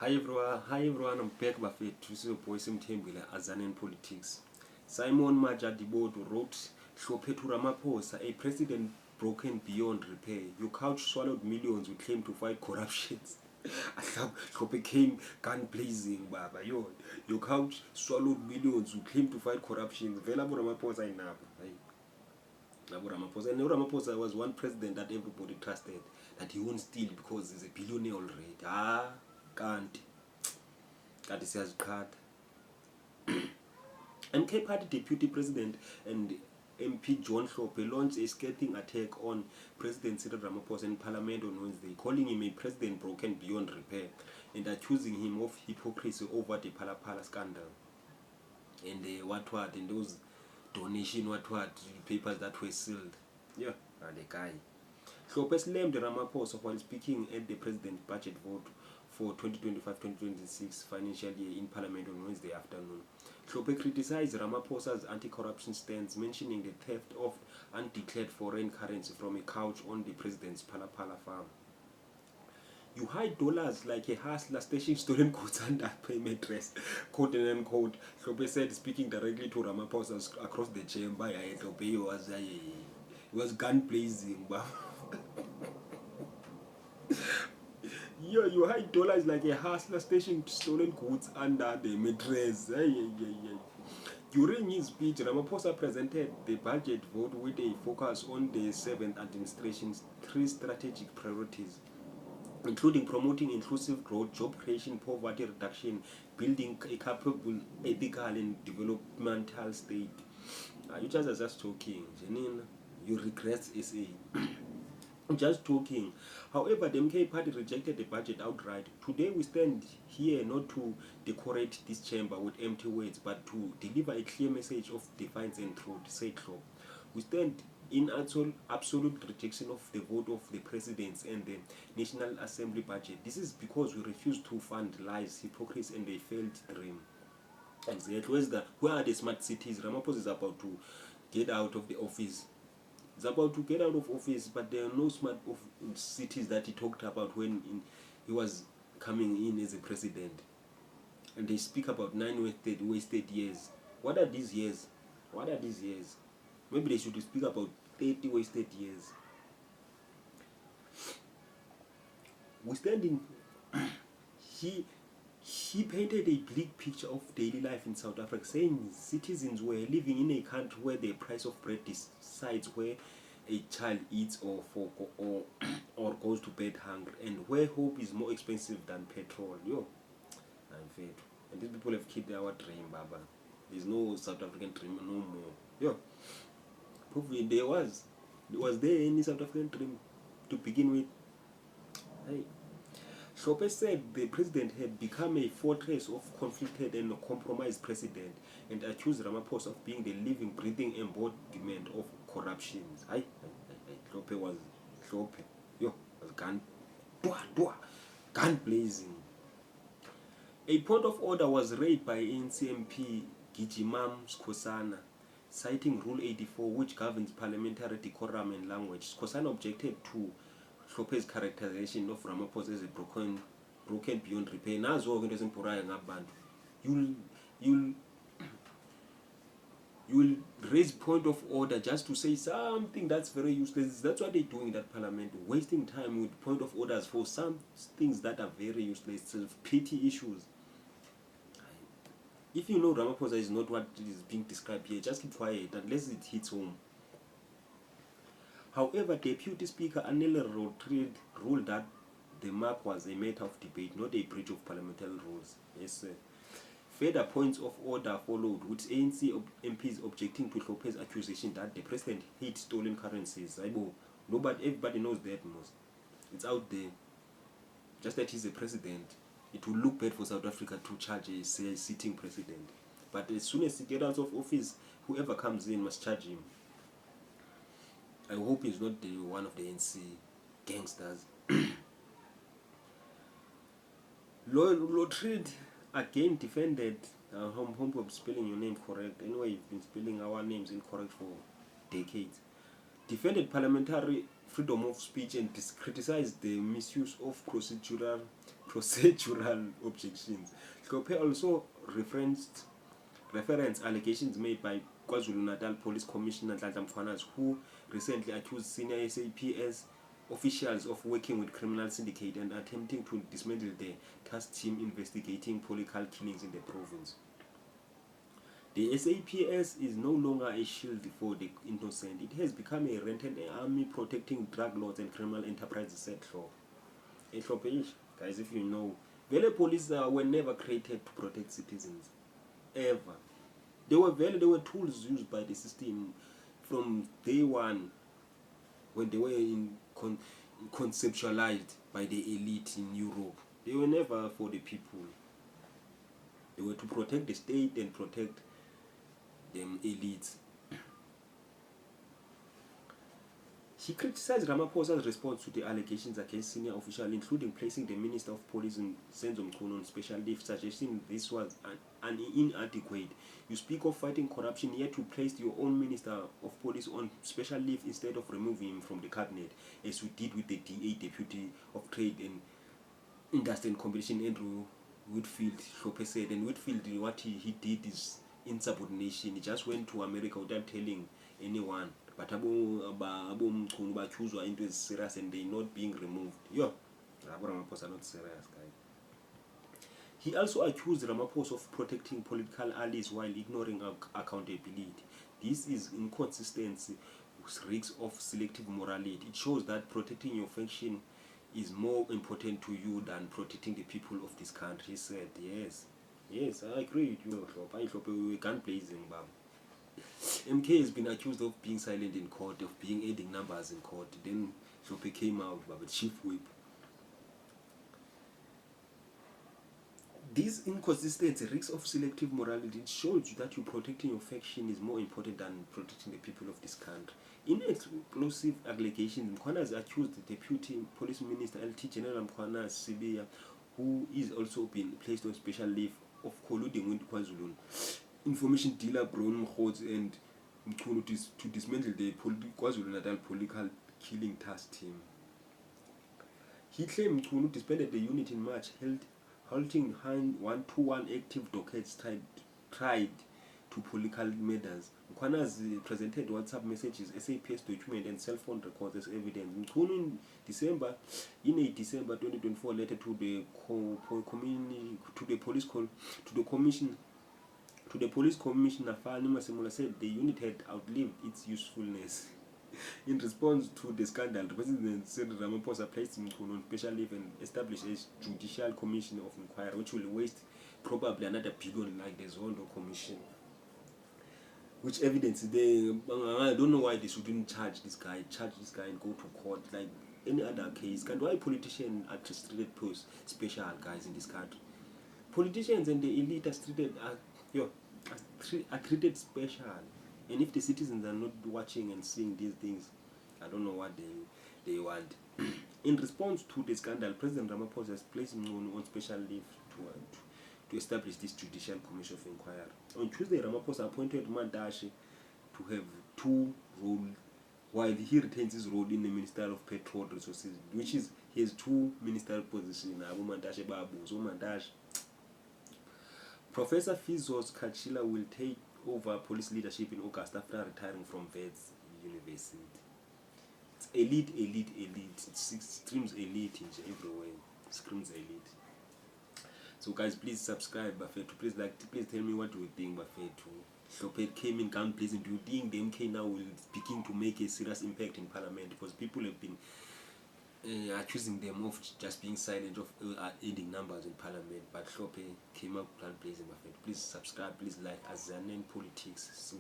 Hi everyone, I'm back with your boy Simthembile, Azanian politics. Simon Majadibodo wrote, Hlophe Ramaphosa, a president broken beyond repair. Your couch swallowed millions who claim to fight corruption. Hlophe came gun blazing, Baba. Your couch swallowed millions who claim to fight corruption. Vela Ramaphosa enough. Ramaphosa. And Ramaphosa was one president that everybody trusted, that he won't steal because he's a billionaire already. Can't. That is his card. MK Party Deputy President and MP John Hlophe launched a scathing attack on President Cyril Ramaphosa in Parliament on Wednesday, calling him a president broken beyond repair and accusing him of hypocrisy over the Phala scandal and and those donation papers that were sealed. Yeah, the guy. Hlophe slammed Ramaphosa while speaking at the president's budget vote for 2025-2026 financial year in Parliament on Wednesday afternoon. Hlophe criticized Ramaphosa's anti-corruption stance, mentioning the theft of undeclared foreign currency from a couch on the president's Phala farm. You hide dollars like a hustler stashing stolen goods under a mattress, quote and unquote. Hlophe said, speaking directly to Ramaphosa across the chamber. He was gun blazing. You hide dollars like a hustler stashing stolen goods under the mattress. During his speech, Ramaphosa presented the budget vote with a focus on the 7th administration's 3 strategic priorities, including promoting inclusive growth, job creation, poverty reduction, building a capable, ethical and developmental state. You just are just talking, Janine. You regret SA. Just talking. However, the MK Party rejected the budget outright. Today we stand here not to decorate this chamber with empty words, but to deliver a clear message of defiance and truth, said Hlophe. We stand in absolute rejection of the vote of the presidents and the National Assembly budget. This is because we refuse to fund lies, hypocrisy and a failed dream. Exactly. Where are the smart cities? Ramaphosa is about to get out of the office. He's about to get out of office, but there are no smart cities that he talked about when he was coming in as a president. And they speak about 9 wasted years. What are these years? What are these years? Maybe they should speak about 30 wasted years. We stand in. He painted a bleak picture of daily life in South Africa, saying citizens were living in a country where the price of bread decides where a child eats or goes to bed hungry, and where hope is more expensive than petrol. I'm fed. And these people have killed our dream, Baba. There's no South African dream no more. Probably there was. Was there any South African dream to begin with? Hey. Hlophe said the president had become a fortress of conflicted and compromised president and accused Ramaphosa of being the living, breathing embodiment of corruption. Hlophe was gun blazing. A point of order was raised by ANC MP Gijimam Skhosana, citing Rule 84, which governs parliamentary decorum and language. Skhosana objected to Hlophe's characterization of Ramaphosa as a broken beyond repair. You'll raise point of order just to say something that's very useless. That's what they're doing in that parliament, wasting time with point of orders for some things that are very useless, petty issues. If you know Ramaphosa is not what is being described here, just keep quiet unless it hits home. However, Deputy Speaker Anele Rodriguez ruled that the mark was a matter of debate, not a breach of parliamentary rules. Yes, sir. Further points of order followed, with ANC MPs objecting to Hlophe's accusation that the president hid stolen currencies. Everybody knows that. It's out there. Just that he's a president. It will look bad for South Africa to charge a sitting president. But as soon as he gets out of office, whoever comes in must charge him. I hope he's not one of the NC gangsters. Lotrid again defended. Hope I'm spelling your name correct. Anyway, you've been spelling our names incorrect for decades. Defended parliamentary freedom of speech and criticized the misuse of procedural objections. Hlophe also referenced allegations made by KwaZulu-Natal Police Commissioner Nhlanhla Mkhwanazi, who recently accused senior SAPS officials of working with criminal syndicate and attempting to dismantle the task team investigating political killings in the province. The SAPS is no longer a shield for the innocent. It has become a rented army protecting drug lords and criminal enterprises, said Hlophe. Guys, if you know, Vele police were never created to protect citizens. Ever. They were tools used by the system from day one, when they were conceptualized by the elite in Europe. They were never for the people. They were to protect the state and protect them elites. He criticized Ramaphosa's response to the allegations against senior officials, including placing the Minister of Police Senzo Mchunu on special leave, suggesting this was an inadequate. You speak of fighting corruption, yet you placed your own Minister of Police on special leave instead of removing him from the cabinet, as you did with the DA Deputy of Trade and Industry and Competition, Andrew Whitfield. Hlophe said, and Whitfield, what he did is insubordination. He just went to America without telling anyone. But Abo Mchunu accused into serious and they not being removed. Hlophe Ramaphosa not serious, guy. He also accused Ramaphosa of protecting political allies while ignoring accountability. This is inconsistency with risks of selective morality. It shows that protecting your faction is more important to you than protecting the people of this country. He said, yes, I agree with you, Hlophe. We can't blame him, Bam. MK has been accused of being silent in court, of being adding numbers in court. Then Hlophe came out with chief whip. This inconsistency, risks of selective morality, it shows you that you protecting your faction is more important than protecting the people of this country. In explosive allegations, Mkhwanazi accused the Deputy Police Minister LT General Mkhwanazi Sibiya, who is also been placed on special leave, of colluding with KwaZulu information dealer Brown Mkhozi and Mchunu to dismantle the KwaZulu-Natal political killing task team. He claimed Mchunu disbanded the unit in March, halting 121 active dockets tried to political matters. Mkhwanazi presented WhatsApp messages, SAPS document, and cell phone records as evidence. Mchunu in a December 2024 letter to the police commissioner Fani Masemola said the unit had outlived its usefulness. In response to the scandal, President Cyril Ramaphosa placed Mchunu on special leave and established a judicial commission of inquiry, which will waste probably another billion like the Zondo commission. Which evidence they, I don't know why they shouldn't charge this guy and go to court like any other case. And why politicians are treated special guys in this country? Politicians and the elite are treated special. And if the citizens are not watching and seeing these things, I don't know what they want. In response to the scandal, President Ramaphosa has placed Mchunu on special leave to establish this judicial commission of inquiry. On Tuesday, Ramaphosa appointed Mantashe to have two roles, while he retains his role in the Minister of Petrol Resources, which is he has two ministerial positions. Abu Mantashe Babu, so Mantashe. Professor Fizos Kachila will take over police leadership in August after retiring from Wits University. It's elite. It screams elite everywhere. It screams elite. So guys, please subscribe, Buffet. Please tell me what you think, Buffet. Hlophe came in, come please. Do you think the MK now will begin to make a serious impact in Parliament? Because people have been accusing them of just being silent, of adding numbers in Parliament. But Hlophe came up, plan pleasing, Buffet. Please subscribe, please like Azanian Politics.